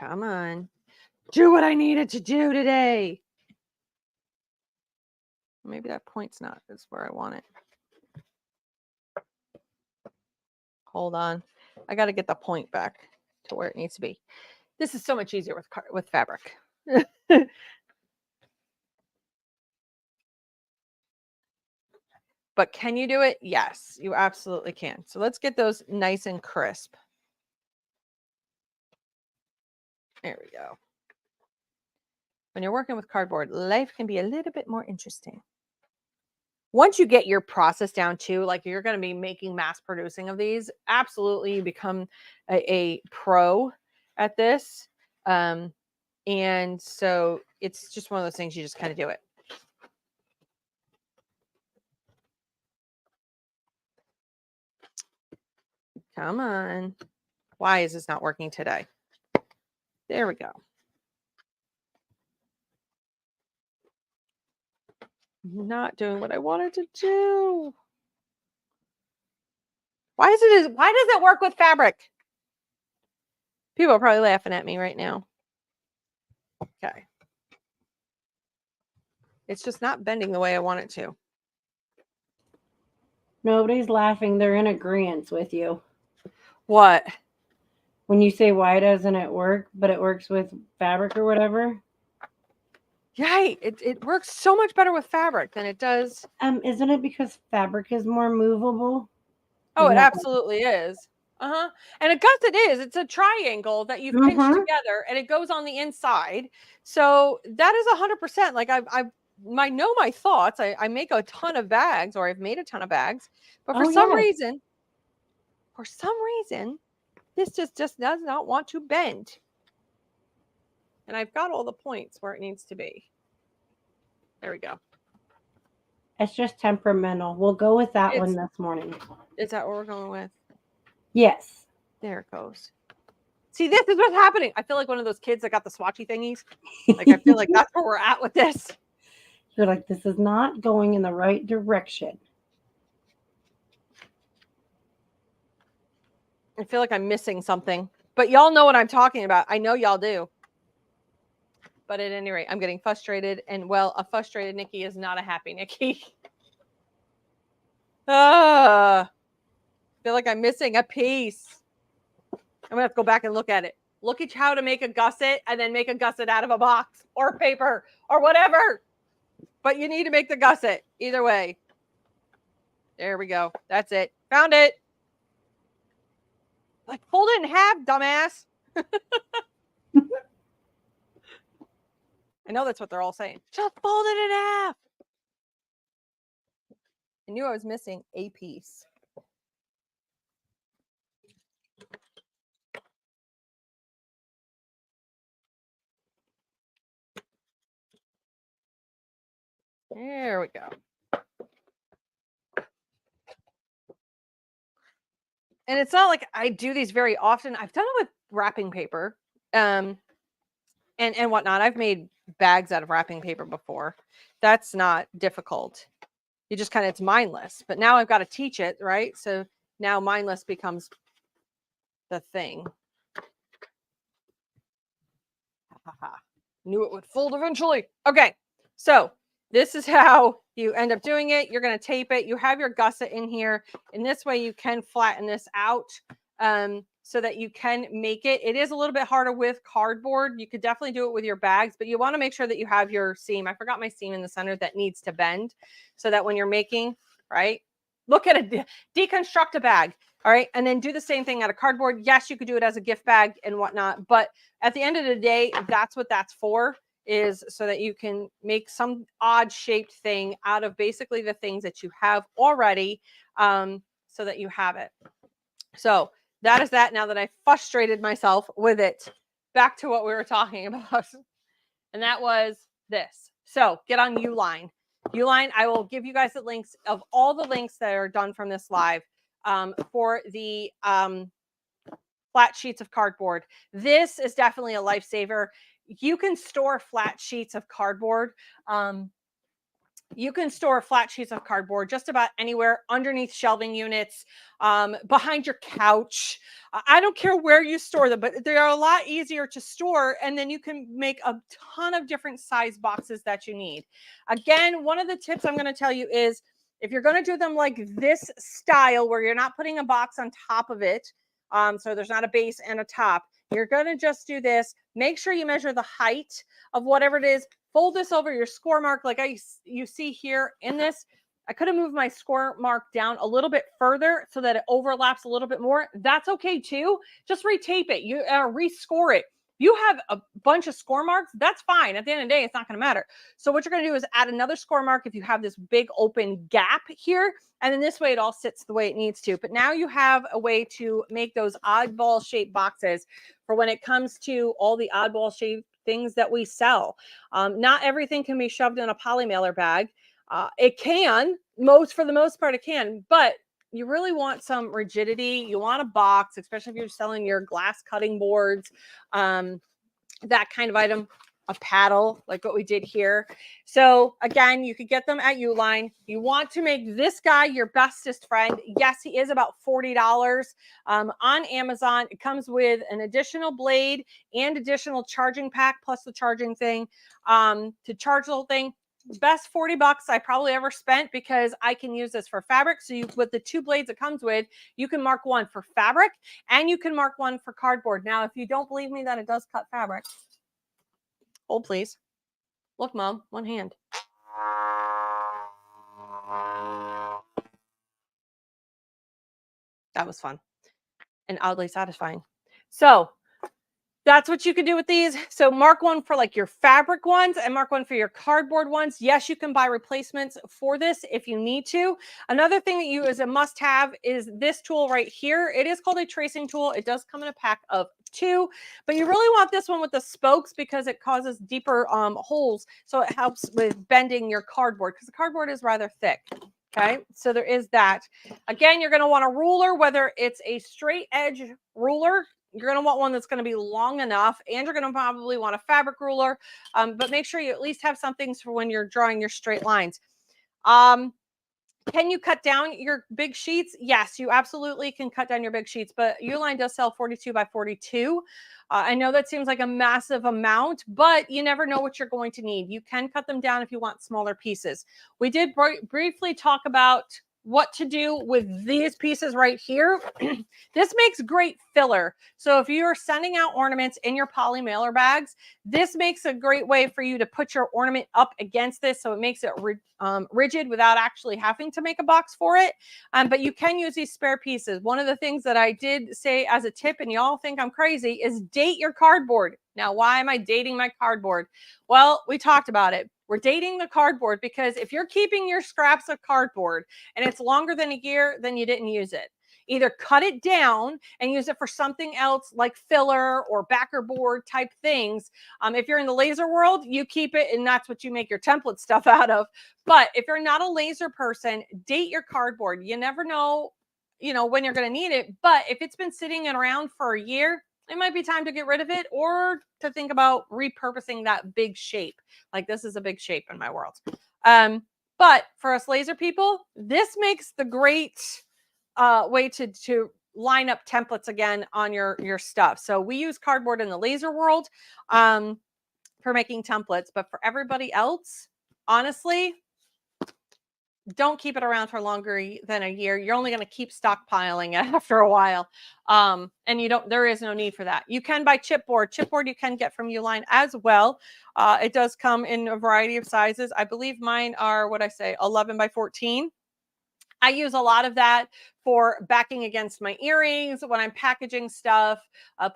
Come on. Do what I needed to do today. Maybe that point's not is where I want it. Hold on. I got to get the point back to where it needs to be. This is so much easier with fabric. But can you do it? Yes, you absolutely can. So let's get those nice and crisp. There we go. When you're working with cardboard, life can be a little bit more interesting. Once you get your process down too, like you're going to be making mass producing of these, absolutely you become a pro at this. And so it's just one of those things, you just kind of do it. Come on. Why is this not working today? There we go. I'm not doing what I wanted to do. Why does it work with fabric? People are probably laughing at me right now. Okay. It's just not bending the way I want it to. Nobody's laughing. They're in agreement with you. What? When you say why doesn't it work, but it works with fabric or whatever. Yeah, it works so much better with fabric than it does. Isn't it because fabric is more movable? Oh, it absolutely is. Uh-huh. And a gusset it's a triangle that you've pinched together and it goes on the inside. So that is 100%. Like I know my thoughts. I make a ton of bags, or I've made a ton of bags, but for some reason, this just does not want to bend. And I've got all the points where it needs to be. There we go. It's just temperamental. We'll go with that one this morning. Is that what we're going with? Yes. There it goes. See, this is what's happening. I feel like one of those kids that got the swatchy thingies. Like, I feel like that's where we're at with this. You're like, this is not going in the right direction. I feel like I'm missing something. But y'all know what I'm talking about. I know y'all do. But at any rate, I'm getting frustrated. And, well, a frustrated Nikki is not a happy Nikki. I feel like I'm missing a piece. I'm going to have to go back and look at it. Look at how to make a gusset and then make a gusset out of a box or paper or whatever. But you need to make the gusset either way. There we go. That's it. Found it. Like, fold it in half, dumbass. I know that's what they're all saying. Just fold it in half. I knew I was missing a piece. There we go. And it's not like I do these very often. I've done it with wrapping paper and whatnot. I've made bags out of wrapping paper before. That's not difficult. You just kind of, it's mindless. But now I've got to teach it, right? So now mindless becomes the thing. Knew it would fold eventually. Okay, so this is how you end up doing it. You're going to tape it. You have your gusset in here. In this way, you can flatten this out so that you can make it. It is a little bit harder with cardboard. You could definitely do it with your bags, but you want to make sure that you have your seam. I forgot my seam in the center that needs to bend so that when you're making, right? Look at it. Deconstruct a bag. All right. And then do the same thing out of cardboard. Yes, you could do it as a gift bag and whatnot. But at the end of the day, that's what that's for, is so that you can make some odd shaped thing out of basically the things that you have already, so that you have it. So that is that. Now that I frustrated myself with it, back to what we were talking about. And that was this. So get on Uline. Uline, I will give you guys the links of all the links that are done from this live for the flat sheets of cardboard. This is definitely a lifesaver. You can store flat sheets of cardboard. You can store flat sheets of cardboard just about anywhere, underneath shelving units, behind your couch. I don't care where you store them, but they are a lot easier to store. And then you can make a ton of different size boxes that you need. Again, one of the tips I'm going to tell you is if you're going to do them like this style, where you're not putting a box on top of it, so there's not a base and a top, you're going to just do this. Make sure you measure the height of whatever it is. Fold this over your score mark like you see here in this. I could have moved my score mark down a little bit further so that it overlaps a little bit more. That's okay too. Just retape it. You rescore it. You have a bunch of score marks. That's fine. At the end of the day, it's not going to matter. So what you're going to do is add another score mark if you have this big open gap here. And then this way it all sits the way it needs to. But now you have a way to make those oddball shaped boxes for when it comes to all the oddball shaped things that we sell. Not everything can be shoved in a poly mailer bag. It can, for the most part it can, but you really want some rigidity. You want a box, especially if you're selling your glass cutting boards, that kind of item. a paddle like what we did here. So again, you could get them at Uline. You want to make this guy your bestest friend. Yes, he is about $40 on Amazon. It comes with an additional blade and additional charging pack plus the charging thing to charge the whole thing. Best $40 I probably ever spent, because I can use this for fabric. So you, with the 2 blades it comes with, you can mark one for fabric and you can mark one for cardboard. Now, if you don't believe me that it does cut fabric, hold please. Look, Mom, one hand. That was fun and oddly satisfying. So that's what you can do with these. So mark one for like your fabric ones and mark one for your cardboard ones. Yes, you can buy replacements for this if you need to. Another thing that you as a must have is this tool right here. It is called a tracing tool. It does come in a pack of 2, but you really want this one with the spokes because it causes deeper holes. So it helps with bending your cardboard because the cardboard is rather thick. Okay, so there is that. Again, you're going to want a ruler, whether it's a straight edge ruler. You're going to want one that's going to be long enough, and you're going to probably want a fabric ruler, but make sure you at least have some things for when you're drawing your straight lines. Can you cut down your big sheets? Yes, you absolutely can cut down your big sheets, but Uline does sell 42 by 42. I know that seems like a massive amount, but you never know what you're going to need. You can cut them down if you want smaller pieces. We did briefly talk about what to do with these pieces right here. This makes great filler. So if you're sending out ornaments in your poly mailer bags, this makes a great way for you to put your ornament up against this. So it makes it rigid without actually having to make a box for it. But you can use these spare pieces. One of the things that I did say as a tip, and y'all think I'm crazy, is date your cardboard. Now, why am I dating my cardboard? Well, we talked about it. We're dating the cardboard because if you're keeping your scraps of cardboard and it's longer than a year, then you didn't use it. Either cut it down and use it for something else like filler or backer board type things. If you're in the laser world, you keep it and that's what you make your template stuff out of. But if you're not a laser person, date your cardboard. You never know, when you're going to need it. But if it's been sitting around for a year, it might be time to get rid of it or to think about repurposing that big shape. Like this is a big shape in my world. But for us laser people, this makes the great way to line up templates again on your stuff. So we use cardboard in the laser world for making templates, but for everybody else, honestly, don't keep it around for longer than a year. You're only going to keep stockpiling it after a while. And there is no need for that. You can buy chipboard. Chipboard you can get from Uline as well. It does come in a variety of sizes. I believe mine are 11 by 14. I use a lot of that for backing against my earrings when I'm packaging stuff,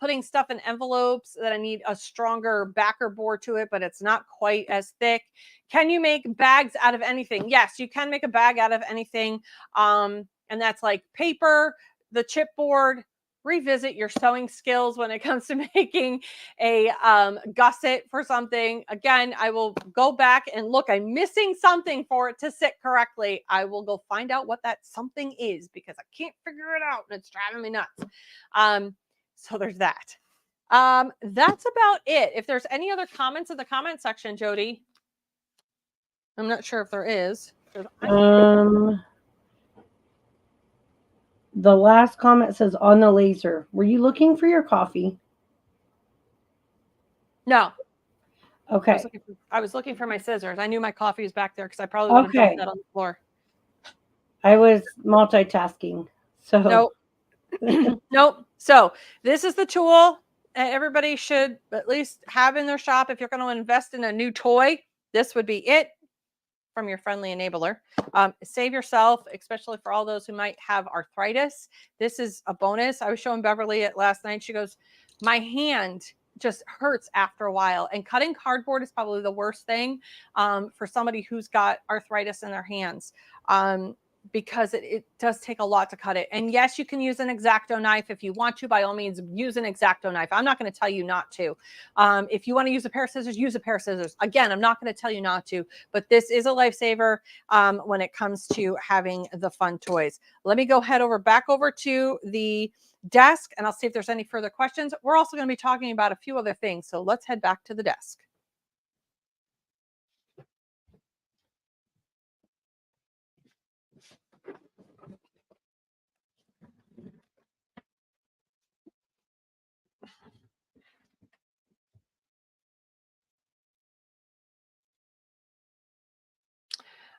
putting stuff in envelopes that I need a stronger backer board to it, but it's not quite as thick. Can you make bags out of anything? Yes, you can make a bag out of anything. And that's like paper, the chipboard. Revisit your sewing skills when it comes to making a gusset for something. Again, I will go back and look. I'm missing something for it to sit correctly. I will go find out what that something is because I can't figure it out and it's driving me nuts. So there's that. That's about it. If there's any other comments in the comment section, Jody, I'm not sure if there is. The last comment says on the laser. Were you looking for your coffee? No. Okay. I was looking for my scissors. I knew my coffee was back there because I probably would have dumped that on the floor. I was multitasking. So nope. Nope. So this is the tool everybody should at least have in their shop. If you're going to invest in a new toy, this would be it. From your friendly enabler. Save yourself, especially for all those who might have arthritis. This is a bonus. I was showing Beverly it last night. She goes, my hand just hurts after a while. And cutting cardboard is probably the worst thing for somebody who's got arthritis in their hands. Because it does take a lot to cut it. And yes, you can use an X-Acto knife if you want to. By all means, use an X-Acto knife. I'm not going to tell you not to. If you want to use a pair of scissors, use a pair of scissors. Again, I'm not going to tell you not to, but this is a lifesaver when it comes to having the fun toys. Let me go back over to the desk and I'll see if there's any further questions. We're also going to be talking about a few other things. So let's head back to the desk.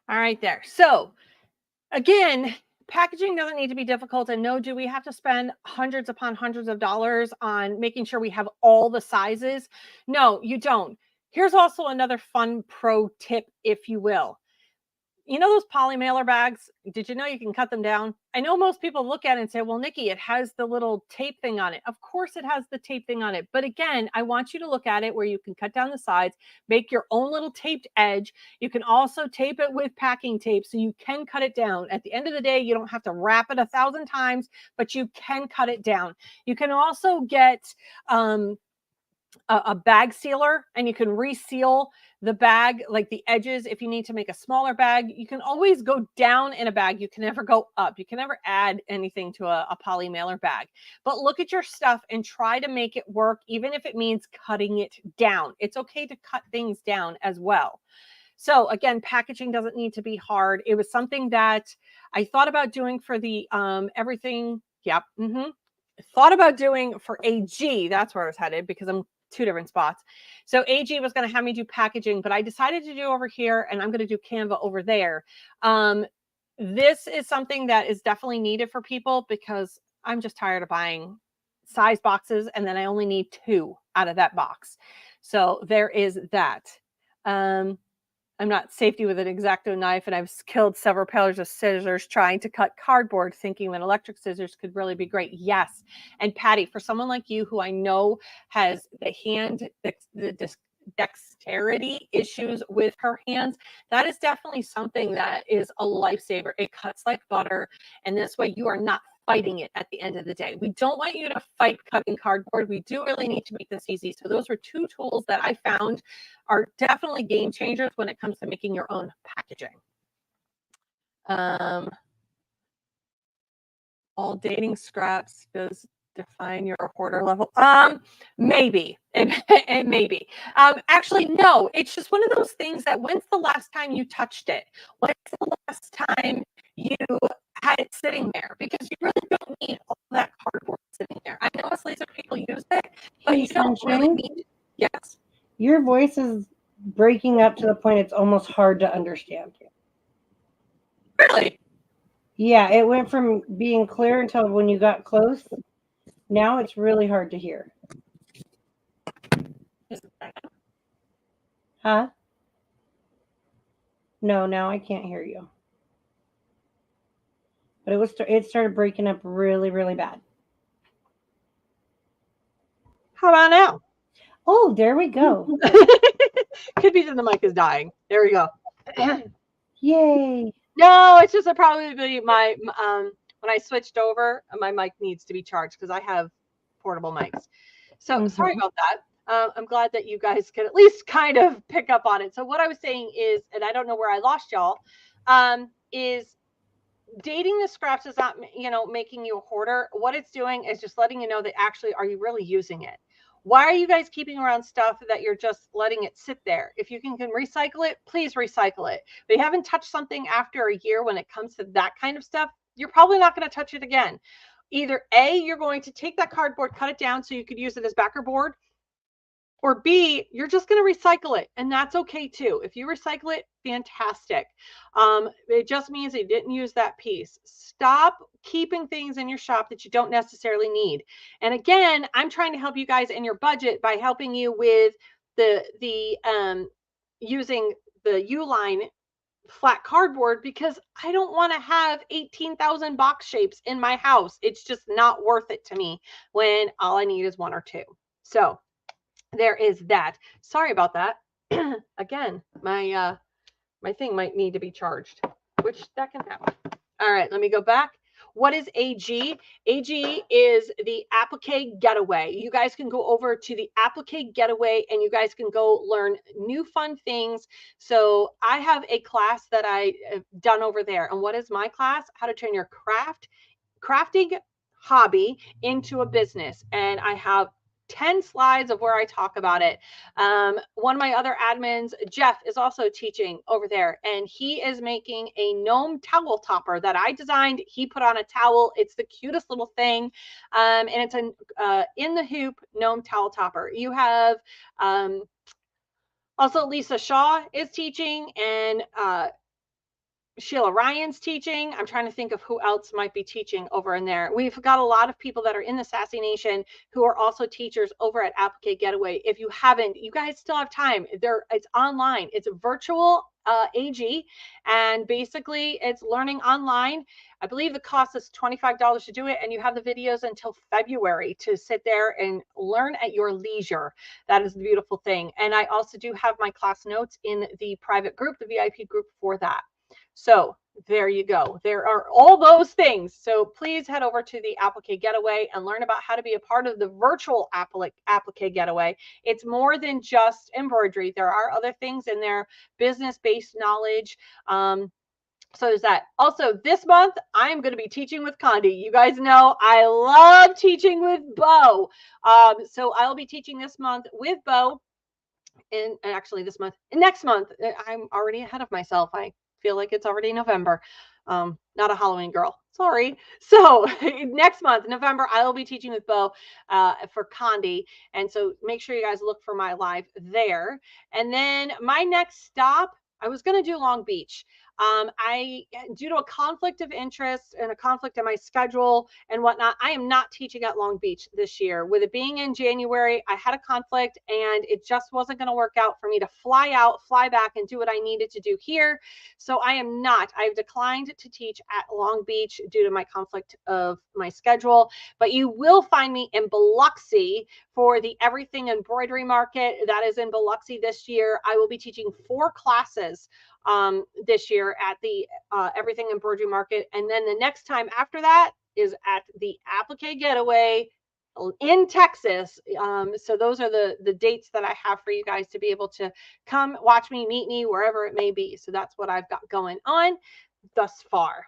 All right there. So again, packaging doesn't need to be difficult, and no, do we have to spend hundreds upon hundreds of dollars on making sure we have all the sizes? No, you don't. Here's also another fun pro tip, if you will. You know those poly mailer bags? Did you know you can cut them down? I know most people look at it and say, well, Nikki, it has the little tape thing on it. Of course it has the tape thing on it. But again, I want you to look at it where you can cut down the sides, make your own little taped edge. You can also tape it with packing tape so you can cut it down. At the end of the day, you don't have to wrap it 1,000 times, but you can cut it down. You can also get a bag sealer, and you can reseal the bag, like the edges. If you need to make a smaller bag, you can always go down in a bag. You can never go up. You can never add anything to a poly mailer bag. But look at your stuff and try to make it work, even if it means cutting it down. It's okay to cut things down as well. So again, packaging doesn't need to be hard. It was something that I thought about doing for the everything. Yep. Thought about doing for AG. That's where I was headed, because I'm two different spots. So AG was going to have me do packaging, but I decided to do over here, and I'm going to do Canva over there. This is something that is definitely needed for people, because I'm just tired of buying size boxes, and then I only need 2 out of that box. So there is that. I'm not safety with an X-Acto knife, and I've killed several pairs of scissors trying to cut cardboard, thinking that electric scissors could really be great. Yes. And Patty, for someone like you who I know has the hand, the dexterity issues with her hands, that is definitely something that is a lifesaver. It cuts like butter, and this way you are not fighting it at the end of the day. We don't want you to fight cutting cardboard. We do really need to make this easy. So those were 2 tools that I found are definitely game changers when it comes to making your own packaging. All dating scraps does define your hoarder level. Maybe. It maybe. Actually, no, it's just one of those things that when's the last time you touched it? When's the last time you had it sitting there? Because you really don't need all that cardboard sitting there. I know us laser people use it, but you don't really need it. Yes. Your voice is breaking up to the point it's almost hard to understand. Really? Yeah, it went from being clear until when you got close. Now it's really hard to hear. Huh? No, now I can't hear you. But it started breaking up really, really bad. How about now? Oh, there we go. Could be that the mic is dying. There we go. Yay. No, it's just probably my when I switched over, my mic needs to be charged because I have portable mics. So sorry about that. I'm glad that you guys could at least kind of pick up on it. So what I was saying is, and I don't know where I lost y'all, is dating the scraps is not, making you a hoarder. What it's doing is just letting you know that actually, are you really using it? Why are you guys keeping around stuff that you're just letting it sit there? If you can recycle it, please recycle it. But you haven't touched something after a year when it comes to that kind of stuff, you're probably not going to touch it again. Either A, you're going to take that cardboard, cut it down so you could use it as backer board, or B, you're just going to recycle it, and that's okay too. If you recycle it, fantastic. It just means that you didn't use that piece. Stop keeping things in your shop that you don't necessarily need. And again, I'm trying to help you guys in your budget by helping you with the using the U-line flat cardboard, because I don't want to have 18,000 box shapes in my house. It's just not worth it to me when all I need is 1 or 2. So there is that. Sorry about that. Again, my thing might need to be charged, which that can happen. All right, let me go back. What is AG? AG is the Applique Getaway. You guys can go over to the Applique Getaway and you guys can go learn new fun things. So I have a class that I have done over there. And what is my class? How to turn your crafting hobby into a business. And I have 10 slides of where I talk about it. One of my other admins, Jeff, is also teaching over there, and he is making a gnome towel topper that I designed. He put on a towel. It's the cutest little thing, and it's an in the hoop gnome towel topper. You have also Lisa Shaw is teaching, and Sheila Ryan's teaching. I'm trying to think of who else might be teaching over in there. We've got a lot of people that are in the Sassy Nation who are also teachers over at Applique Getaway. If you haven't, you guys still have time. It's online. It's a virtual AG, and basically it's learning online. I believe the cost is $25 to do it, and you have the videos until February to sit there and learn at your leisure. That is the beautiful thing. And I also do have my class notes in the private group, the VIP group for that. So there you go. There are all those things. So please head over to the Applique Getaway and learn about how to be a part of the virtual Applique Getaway. It's more than just embroidery. There are other things in there, business-based knowledge. So there's that. Also, this month, I'm going to be teaching with Condi. You guys know I love teaching with Bo. So I'll be teaching this month with Bo. And actually this month, next month, I'm already ahead of myself. I feel like it's already November. Not a Halloween girl. Sorry. So next month, November, I will be teaching with Bo for Condi. And so make sure you guys look for my live there. And then my next stop, I was going to do Long Beach. Due to a conflict of interest and a conflict in my schedule and whatnot, I am not teaching at Long Beach this year. With it being in January, I had a conflict and it just wasn't going to work out for me to fly out, fly back, and do what I needed to do here. So I've declined to teach at Long Beach due to my conflict of my schedule, but you will find me in Biloxi for the Everything Embroidery Market. That is in Biloxi this year. I will be teaching 4 classes this year at the Everything Embroidery Market. And then the next time after that is at the Applique Getaway in Texas. So those are the dates that I have for you guys to be able to come watch me, meet me, wherever it may be. So that's what I've got going on thus far.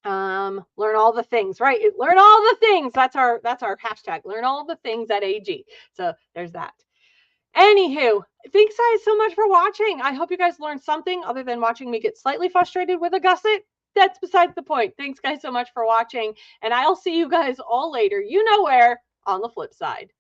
Learn all the things, right? Learn all the things. That's our hashtag. Learn all the things at AG. So there's that. Anywho, thanks guys so much for watching. I hope you guys learned something other than watching me get slightly frustrated with a gusset. That's besides the point. Thanks guys so much for watching, and I'll see you guys all later. You know where, on the flip side.